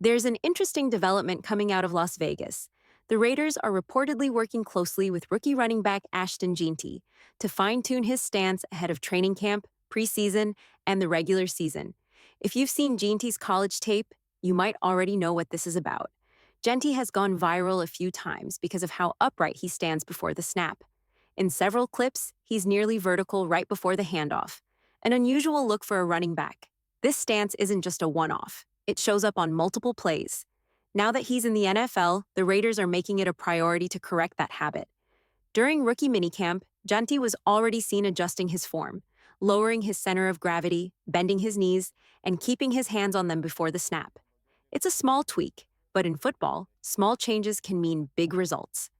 There's an interesting development coming out of Las Vegas. The Raiders are reportedly working closely with rookie running back Ashton to fine-tune his stance ahead of training camp, preseason, and the regular season. If you've seen Genty's college tape, you might already know what this is about. Genty has gone viral a few times because of how upright he stands before the snap. In several clips, he's nearly vertical right before the handoff, an unusual look for a running back. This stance isn't just a one-off. It shows up on multiple plays. Now that he's in the NFL, the Raiders are making it a priority to correct that habit. During rookie minicamp, Genty was already seen adjusting his form, lowering his center of gravity, bending his knees, and keeping his hands on them before the snap. It's a small tweak, but in football, small changes can mean big results.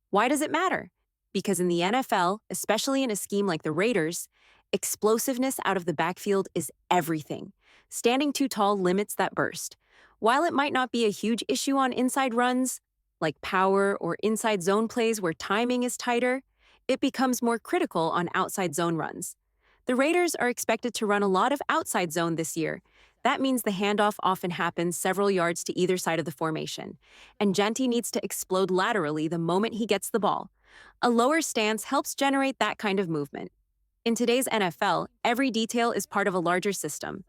Why does it matter? Because in the NFL, especially in a scheme like the Raiders, explosiveness out of the backfield is everything. Standing too tall limits that burst. While it might not be a huge issue on inside runs, like power or inside zone plays where timing is tighter, it becomes more critical on outside zone runs. The Raiders are expected to run a lot of outside zone this year. That means the handoff often happens several yards to either side of the formation, and Genty needs to explode laterally the moment he gets the ball. A lower stance helps generate that kind of movement. In today's NFL, every detail is part of a larger system.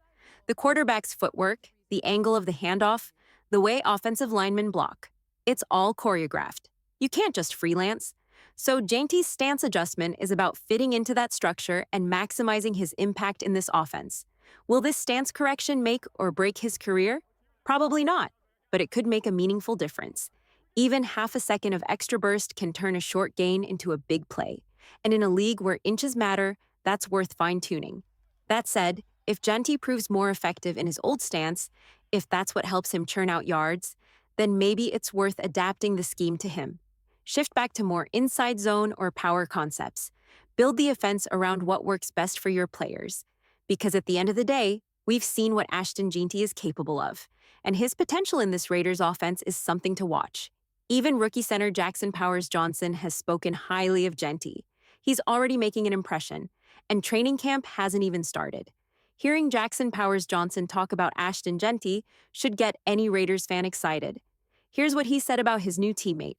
The quarterback's footwork, the angle of the handoff, the way offensive linemen block. It's all choreographed. You can't just freelance. So Genty's stance adjustment is about fitting into that structure and maximizing his impact in this offense. Will this stance correction make or break his career? Probably not, but it could make a meaningful difference. Even half a second of extra burst can turn a short gain into a big play. And in a league where inches matter, that's worth fine-tuning. That said, if Genty proves more effective in his old stance, if that's what helps him churn out yards, then maybe it's worth adapting the scheme to him. Shift back to more inside zone or power concepts. Build the offense around what works best for your players. Because at the end of the day, we've seen what Ashton Genty is capable of, and his potential in this Raiders offense is something to watch. Even rookie center Jackson Powers-Johnson has spoken highly of Genty. He's already making an impression, and training camp hasn't even started. Hearing Jackson Powers-Johnson talk about Ashton Genty should get any Raiders fan excited. Here's what he said about his new teammate.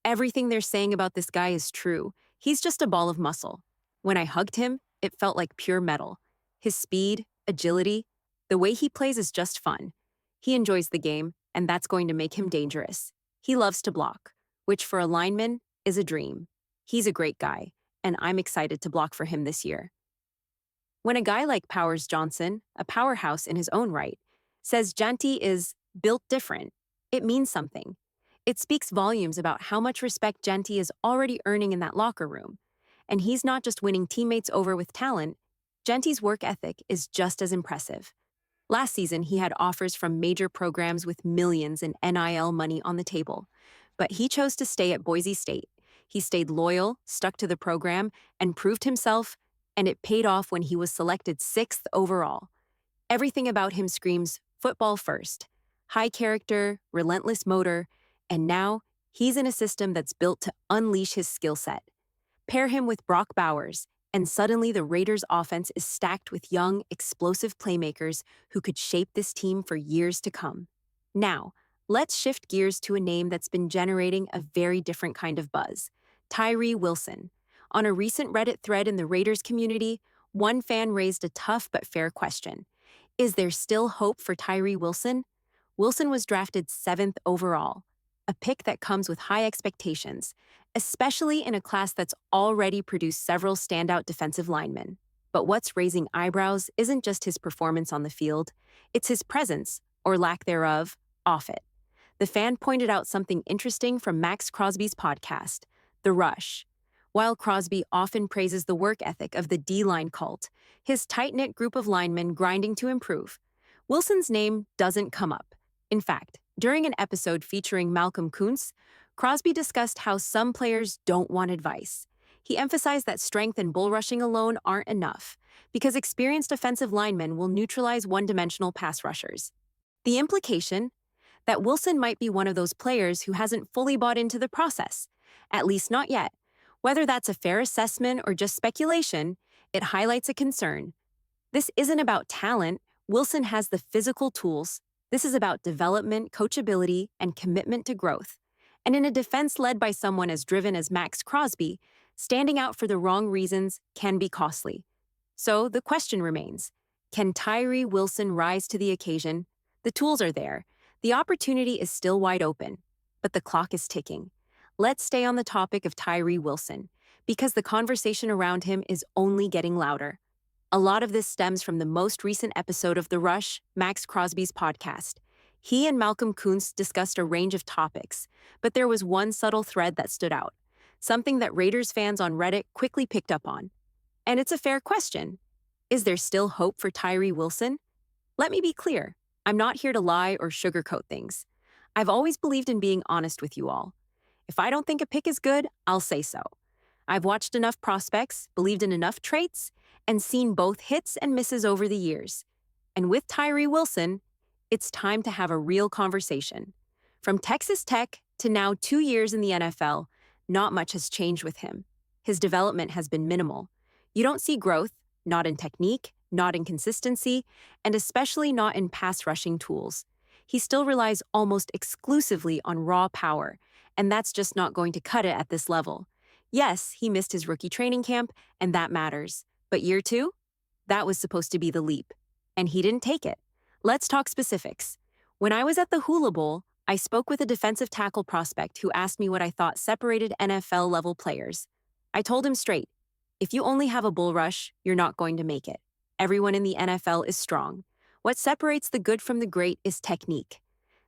Everything they're saying about this guy is true. He's just a ball of muscle. When I hugged him, it felt like pure metal. His speed, agility, the way he plays is just fun. He enjoys the game, and that's going to make him dangerous. He loves to block, which for a lineman is a dream. He's a great guy, and I'm excited to block for him this year. When a guy like Powers-Johnson, a powerhouse in his own right, says Genty is built different, it means something. It speaks volumes about how much respect Genty is already earning in that locker room. And he's not just winning teammates over with talent, Genty's work ethic is just as impressive. Last season, he had offers from major programs with millions in NIL money on the table. But he chose to stay at Boise State. He stayed loyal, stuck to the program, and proved himself, and it paid off when he was selected 6th overall. Everything about him screams football first. High character, relentless motor, and now he's in a system that's built to unleash his skill set. Pair him with Brock Bowers, and suddenly the Raiders' offense is stacked with young, explosive playmakers who could shape this team for years to come. Now, let's shift gears to a name that's been generating a very different kind of buzz, Tyree Wilson. On a recent Reddit thread in the Raiders community, one fan raised a tough but fair question. Is there still hope for Tyree Wilson? Wilson was drafted 7th overall, a pick that comes with high expectations, especially in a class that's already produced several standout defensive linemen. But what's raising eyebrows isn't just his performance on the field, it's his presence, or lack thereof, off it. The fan pointed out something interesting from Max Crosby's podcast, The Rush. While Crosby often praises the work ethic of the D-line cult, his tight-knit group of linemen grinding to improve, Wilson's name doesn't come up. In fact, during an episode featuring Malcolm Koonce, Crosby discussed how some players don't want advice. He emphasized that strength and bull rushing alone aren't enough, because experienced offensive linemen will neutralize one-dimensional pass rushers. The implication? That Wilson might be one of those players who hasn't fully bought into the process, at least not yet. Whether that's a fair assessment or just speculation, it highlights a concern. This isn't about talent. Wilson has the physical tools, This is about development, coachability, and commitment to growth. And in a defense led by someone as driven as Max Crosby, standing out for the wrong reasons can be costly. So the question remains, can Tyree Wilson rise to the occasion? The tools are there. The opportunity is still wide open, but the clock is ticking. Let's stay on the topic of Tyree Wilson, because the conversation around him is only getting louder. A lot of this stems from the most recent episode of The Rush, Max Crosby's podcast. He and Malcolm Koonce discussed a range of topics, but there was one subtle thread that stood out, something that Raiders fans on Reddit quickly picked up on. And it's a fair question. Is there still hope for Tyree Wilson? Let me be clear. I'm not here to lie or sugarcoat things. I've always believed in being honest with you all. If I don't think a pick is good, I'll say so. I've watched enough prospects, believed in enough traits, and seen both hits and misses over the years. And with Tyree Wilson, it's time to have a real conversation. From Texas Tech to now 2 years in the NFL, not much has changed with him. His development has been minimal. You don't see growth, not in technique, not in consistency, and especially not in pass rushing tools. He still relies almost exclusively on raw power, and that's just not going to cut it at this level. Yes, he missed his rookie training camp, and that matters. But year 2? That was supposed to be the leap. And he didn't take it. Let's talk specifics. When I was at the Hula Bowl, I spoke with a defensive tackle prospect who asked me what I thought separated NFL-level players. I told him straight, if you only have a bull rush, you're not going to make it. Everyone in the NFL is strong. What separates the good from the great is technique.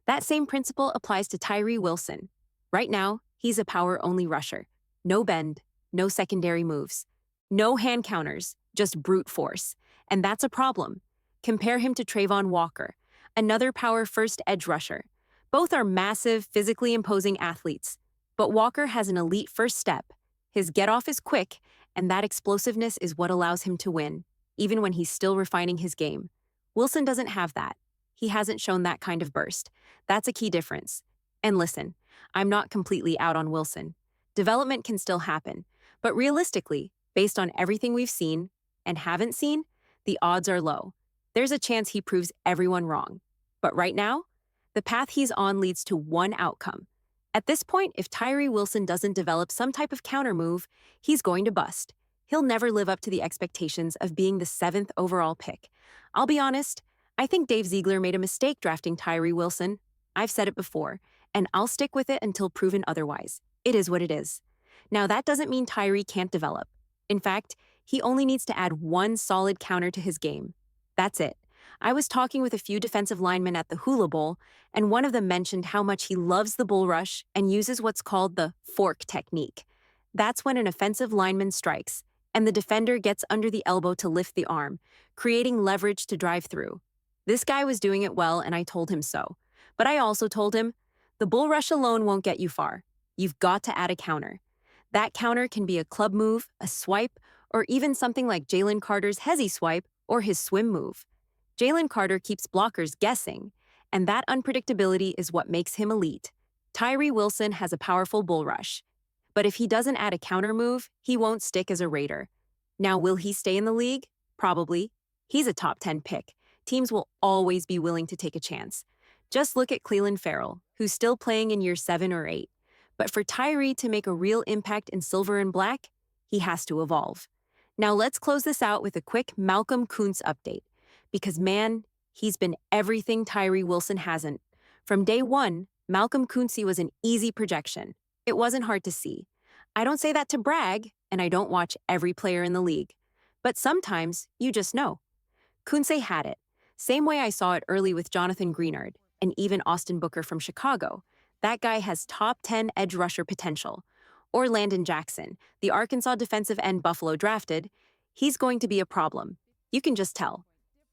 That same principle applies to Tyree Wilson. Right now, he's a power-only rusher. No bend, no secondary moves. No hand counters, just brute force. And that's a problem. Compare him to Travon Walker, another power-first edge rusher. Both are massive, physically imposing athletes. But Walker has an elite first step. His get-off is quick, and that explosiveness is what allows him to win, even when he's still refining his game. Wilson doesn't have that. He hasn't shown that kind of burst. That's a key difference. And listen, I'm not completely out on Wilson. Development can still happen, but realistically, based on everything we've seen and haven't seen, the odds are low. There's a chance he proves everyone wrong. But right now, the path he's on leads to one outcome. At this point, if Tyree Wilson doesn't develop some type of counter move, he's going to bust. He'll never live up to the expectations of being the 7th overall pick. I'll be honest, I think Dave Ziegler made a mistake drafting Tyree Wilson. I've said it before, and I'll stick with it until proven otherwise. It is what it is. Now, that doesn't mean Tyree can't develop. In fact, he only needs to add one solid counter to his game. That's it. I was talking with a few defensive linemen at the Hula Bowl, and one of them mentioned how much he loves the bull rush and uses what's called the fork technique. That's when an offensive lineman strikes, and the defender gets under the elbow to lift the arm, creating leverage to drive through. This guy was doing it well, and I told him so. But I also told him, the bull rush alone won't get you far. You've got to add a counter. That counter can be a club move, a swipe, or even something like Jalen Carter's hezzy swipe or his swim move. Jalen Carter keeps blockers guessing, and that unpredictability is what makes him elite. Tyree Wilson has a powerful bull rush, but if he doesn't add a counter move, he won't stick as a Raider. Now, will he stay in the league? Probably. He's a top 10 pick. Teams will always be willing to take a chance. Just look at Clelin Ferrell, who's still playing in year 7 or 8. But for Tyree to make a real impact in silver and black, he has to evolve. Now let's close this out with a quick Malcolm Koonce update. Because man, he's been everything Tyree Wilson hasn't. From day 1, Malcolm Koonce was an easy projection. It wasn't hard to see. I don't say that to brag, and I don't watch every player in the league. But sometimes, you just know. Koonce had it. Same way I saw it early with Jonathan Greenard, and even Austin Booker from Chicago. That guy has top 10 edge rusher potential. Or Landon Jackson, the Arkansas defensive end Buffalo drafted. He's going to be a problem. You can just tell.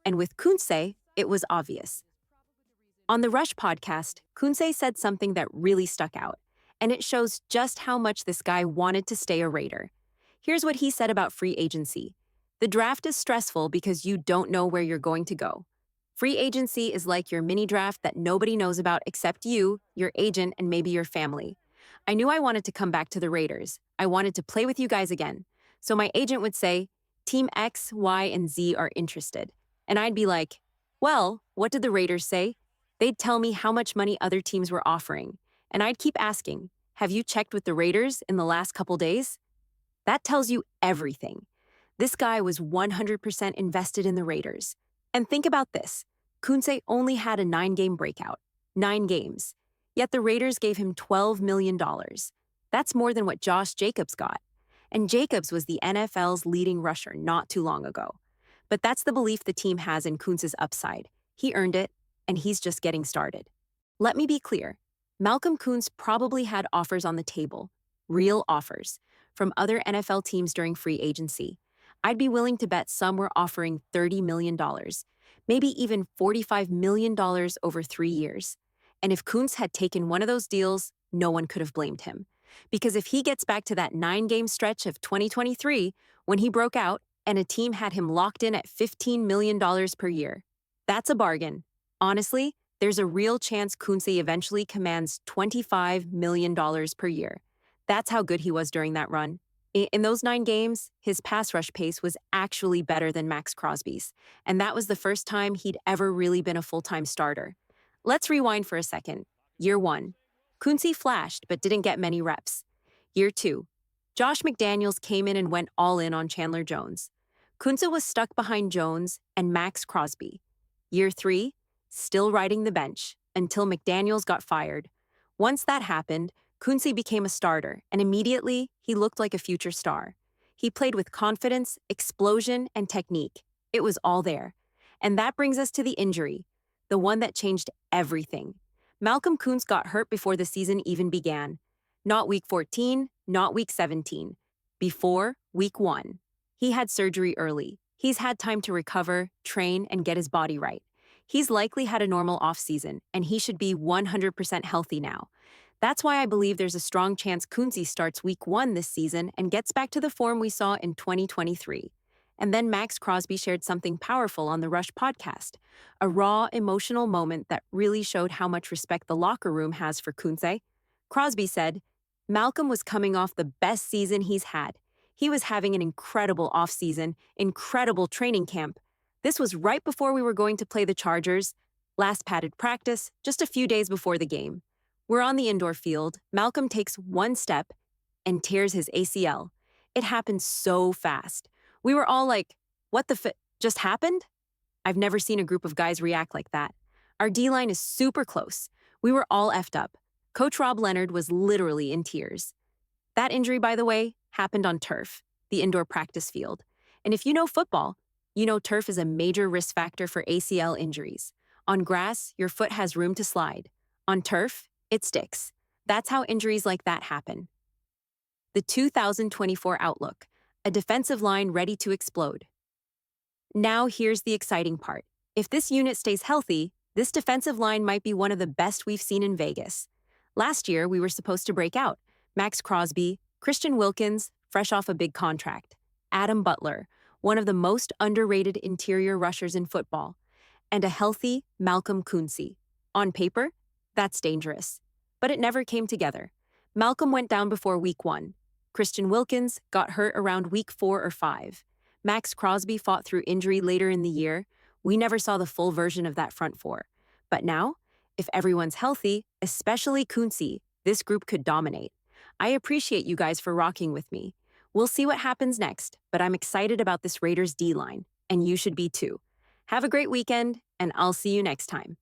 And with Koonce, it was obvious. On the Rush podcast, Koonce said something that really stuck out, and it shows just how much this guy wanted to stay a Raider. Here's what he said about free agency. The draft is stressful because you don't know where you're going to go. Free agency is like your mini draft that nobody knows about except you, your agent, and maybe your family. I knew I wanted to come back to the Raiders. I wanted to play with you guys again. So my agent would say, Team X, Y, and Z are interested. And I'd be like, well, what did the Raiders say? They'd tell me how much money other teams were offering, and I'd keep asking, have you checked with the Raiders in the last couple days? That tells you everything. This guy was 100% invested in the Raiders. And think about this. Koonce only had a 9-game breakout. 9 games. Yet the Raiders gave him $12 million. That's more than what Josh Jacobs got. And Jacobs was the NFL's leading rusher not too long ago. But that's the belief the team has in Koonce's upside. He earned it, and he's just getting started. Let me be clear. Malcolm Koonce probably had offers on the table, real offers, from other NFL teams during free agency. I'd be willing to bet some were offering $30 million, maybe even $45 million over 3 years. And if Koonce had taken one of those deals, no one could have blamed him. Because if he gets back to that 9-game stretch of 2023, when he broke out, and a team had him locked in at $15 million per year, that's a bargain. Honestly, there's a real chance Koonce eventually commands $25 million per year. That's how good he was during that run. In those 9 games, his pass rush pace was actually better than Max Crosby's, and that was the first time he'd ever really been a full-time starter. Let's rewind for a second. Year 1. Koonce flashed but didn't get many reps. Year 2. Josh McDaniels came in and went all in on Chandler Jones. Koonce was stuck behind Jones and Max Crosby. Year 3. Still riding the bench until McDaniels got fired. Once that happened, Koonce became a starter, and immediately he looked like a future star. He played with confidence, explosion, and technique. It was all there. And that brings us to the injury, the one that changed everything. Malcolm Koonce got hurt before the season even began. Not week 14, not week 17. Before week 1. He had surgery early. He's had time to recover, train, and get his body right. He's likely had a normal offseason, and he should be 100% healthy now. That's why I believe there's a strong chance Koonce starts week 1 this season and gets back to the form we saw in 2023. And then Max Crosby shared something powerful on the Rush podcast, a raw, emotional moment that really showed how much respect the locker room has for Koonce. Crosby said, Malcolm was coming off the best season he's had. He was having an incredible offseason, incredible training camp. This was right before we were going to play the Chargers. Last padded practice, just a few days before the game. We're on the indoor field. Malcolm takes one step and tears his ACL. It happened so fast. We were all like, what the just happened? I've never seen a group of guys react like that. Our D-line is super close. We were all effed up. Coach Rob Leonard was literally in tears. That injury, by the way, happened on turf, the indoor practice field. And if you know football, you know turf is a major risk factor for ACL injuries. On grass, your foot has room to slide. On turf, it sticks. That's how injuries like that happen. The 2024 outlook, a defensive line ready to explode. Now here's the exciting part. If this unit stays healthy, this defensive line might be one of the best we've seen in Vegas. Last year, we were supposed to break out. Max Crosby, Christian Wilkins, fresh off a big contract. Adam Butler, one of the most underrated interior rushers in football. And a healthy Malcolm Koonce. On paper, that's dangerous. But it never came together. Malcolm went down before week 1. Christian Wilkins got hurt around week 4 or 5. Max Crosby fought through injury later in the year. We never saw the full version of that front four. But now, if everyone's healthy, especially Koonce, this group could dominate. I appreciate you guys for rocking with me. We'll see what happens next, but I'm excited about this Raiders D-line, and you should be too. Have a great weekend, and I'll see you next time.